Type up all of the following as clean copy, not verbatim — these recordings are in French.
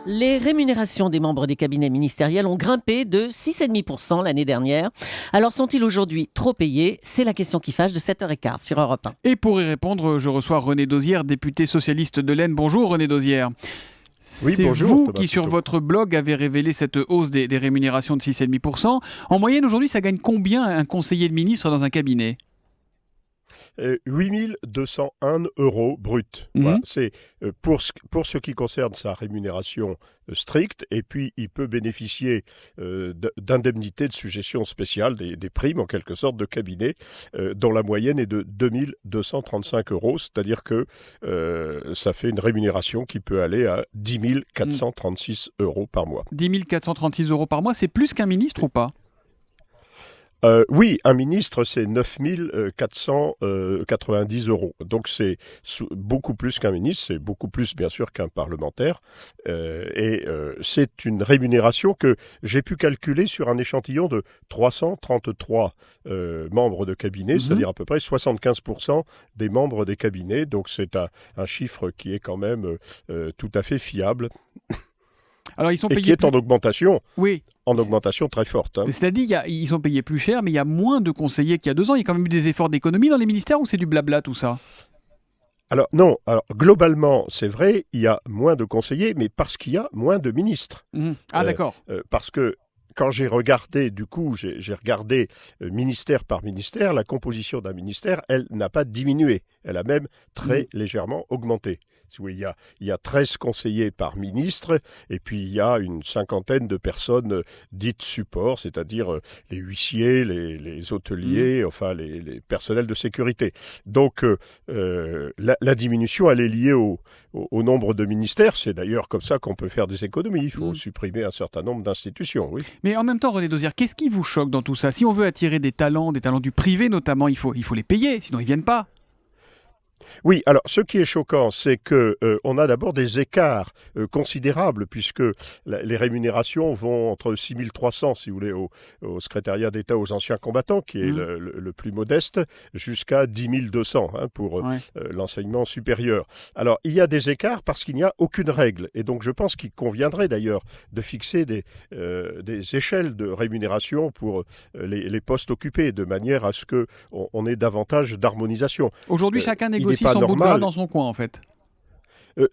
Les rémunérations des membres des cabinets ministériels ont grimpé de 6,5% l'année dernière. Alors sont-ils aujourd'hui trop payés ? C'est la question qui fâche de 7h15 sur Europe 1. Et pour y répondre, je reçois René Dosière, député socialiste de l'Aisne. Bonjour René Dosière. Oui, c'est bonjour, vous Thomas qui, sur Pitot. votre blog, avez révélé cette hausse des rémunérations de 6,5%. En moyenne, aujourd'hui, ça gagne combien un conseiller de ministre dans un cabinet ? 8 201 € brut. Voilà, c'est pour ce qui concerne sa rémunération stricte, et puis il peut bénéficier d'indemnités de suggestion spéciale, des primes en quelque sorte de cabinet, dont la moyenne est de 2 235 €, c'est-à-dire que ça fait une rémunération qui peut aller à 10 436 € par mois. 10 436 € par mois, c'est plus qu'un ministre ou pas ? Oui, un ministre, c'est 9 490 €. Donc, c'est beaucoup plus qu'un ministre, c'est beaucoup plus, bien sûr, qu'un parlementaire. C'est une rémunération que j'ai pu calculer sur un échantillon de 333 membres de cabinet, c'est-à-dire à peu près 75% des membres des cabinets. Donc, c'est un chiffre qui est quand même tout à fait fiable. Alors, ils sont et payés qui est en augmentation. Oui. En augmentation très forte. Hein. Cela dit, ils sont payés plus cher, mais il y a moins de conseillers qu'il y a 2 ans. Il y a quand même eu des efforts d'économie dans les ministères ou c'est du blabla tout ça ? Alors non, globalement, c'est vrai, il y a moins de conseillers, mais parce qu'il y a moins de ministres. Ah d'accord. Parce que quand j'ai regardé, j'ai regardé ministère par ministère, la composition d'un ministère, elle n'a pas diminué. Elle a même très légèrement augmenté. Il y a 13 conseillers par ministre, et puis il y a une cinquantaine de personnes dites support, c'est-à-dire les huissiers, les hôteliers, enfin les personnels de sécurité. Donc la diminution, elle est liée au nombre de ministères. C'est d'ailleurs comme ça qu'on peut faire des économies. Il faut supprimer un certain nombre d'institutions, oui. Mais en même temps, René Dosière, qu'est-ce qui vous choque dans tout ça ? Si on veut attirer des talents du privé notamment, il faut les payer, sinon ils viennent pas. Oui, alors ce qui est choquant, c'est que on a d'abord des écarts considérables, puisque les rémunérations vont entre 6 300, si vous voulez, au secrétariat d'État aux anciens combattants, qui est le plus modeste, jusqu'à 10 200 pour l'enseignement supérieur. Alors, il y a des écarts parce qu'il n'y a aucune règle, et donc je pense qu'il conviendrait d'ailleurs de fixer des échelles de rémunération pour les postes occupés, de manière à ce qu'on ait davantage d'harmonisation. Aujourd'hui, chacun négocie son bout de gras dans son coin, en fait.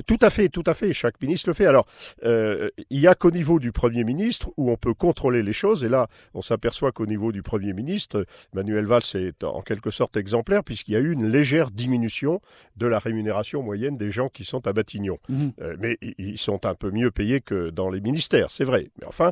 Tout à fait. Chaque ministre le fait. Alors, il n'y a qu'au niveau du Premier ministre où on peut contrôler les choses. Et là, on s'aperçoit qu'au niveau du Premier ministre, Manuel Valls est en quelque sorte exemplaire puisqu'il y a eu une légère diminution de la rémunération moyenne des gens qui sont à Matignon. Mais ils sont un peu mieux payés que dans les ministères, c'est vrai. Mais enfin,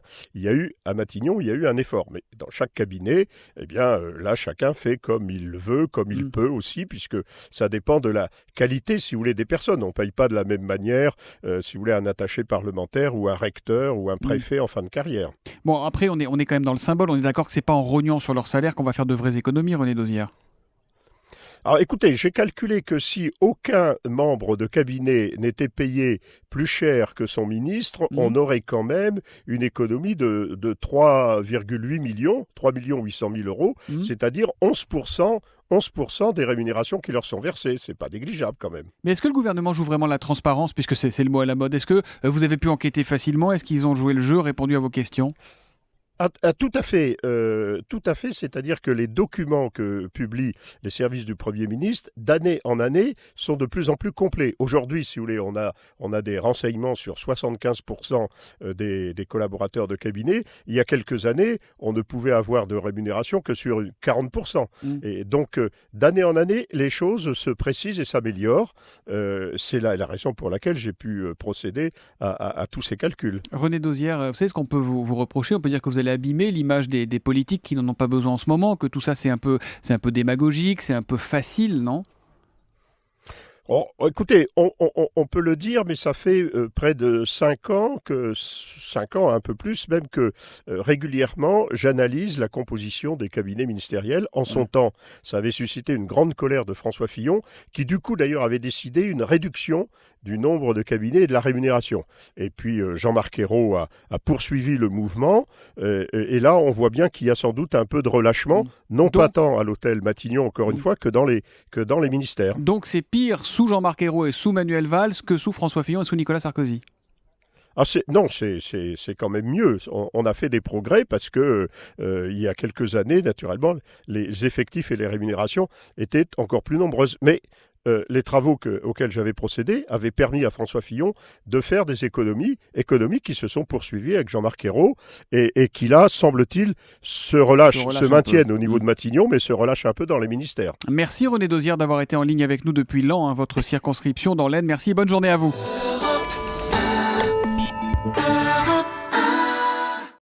à Matignon, il y a eu un effort. Mais dans chaque cabinet, eh bien, là, chacun fait comme il le veut, comme il peut aussi, puisque ça dépend de la qualité, si vous voulez, des personnes. On ne paye pas de la même manière, si vous voulez, un attaché parlementaire ou un recteur ou un préfet en fin de carrière. Bon, après, on est quand même dans le symbole. On est d'accord que c'est pas en rognant sur leur salaire qu'on va faire de vraies économies, René Dosière. Alors écoutez, j'ai calculé que si aucun membre de cabinet n'était payé plus cher que son ministre, on aurait quand même une économie de 3,8 millions, 3 800 000 €, c'est-à-dire 11% des rémunérations qui leur sont versées. C'est pas négligeable quand même. Mais est-ce que le gouvernement joue vraiment la transparence, puisque c'est le mot à la mode ? Est-ce que vous avez pu enquêter facilement ? Est-ce qu'ils ont joué le jeu, répondu à vos questions ? Tout à fait. C'est-à-dire que les documents que publient les services du Premier ministre, d'année en année, sont de plus en plus complets. Aujourd'hui, si vous voulez, on a des renseignements sur 75% des collaborateurs de cabinet. Il y a quelques années, on ne pouvait avoir de rémunération que sur 40%. Et donc, d'année en année, les choses se précisent et s'améliorent. C'est la raison pour laquelle j'ai pu procéder à tous ces calculs. René Dosière, vous savez ce qu'on peut vous reprocher ? On peut dire que vous allez abîmer l'image des politiques qui n'en ont pas besoin en ce moment, que tout ça c'est un peu démagogique, c'est un peu facile, non ? Oh, écoutez, on peut le dire, mais ça fait près de 5 ans, un peu plus même, que régulièrement, j'analyse la composition des cabinets ministériels. En son temps, ça avait suscité une grande colère de François Fillon, qui du coup d'ailleurs avait décidé une réduction du nombre de cabinets et de la rémunération. Et puis Jean-Marc Ayrault a poursuivi le mouvement, et là on voit bien qu'il y a sans doute un peu de relâchement, pas tant à l'hôtel Matignon, encore une fois, que dans les ministères. Donc c'est pire sous Jean-Marc Ayrault et sous Manuel Valls que sous François Fillon et sous Nicolas Sarkozy. Non, c'est quand même mieux. On a fait des progrès parce que il y a quelques années, naturellement, les effectifs et les rémunérations étaient encore plus nombreuses. Mais les travaux auxquels j'avais procédé avaient permis à François Fillon de faire des économies qui se sont poursuivies avec Jean-Marc Ayrault et qui là, semble-t-il, se maintiennent au niveau de Matignon, mais se relâchent un peu dans les ministères. Merci René Dosière d'avoir été en ligne avec nous depuis Laon, votre circonscription dans l'Aisne. Merci et bonne journée à vous.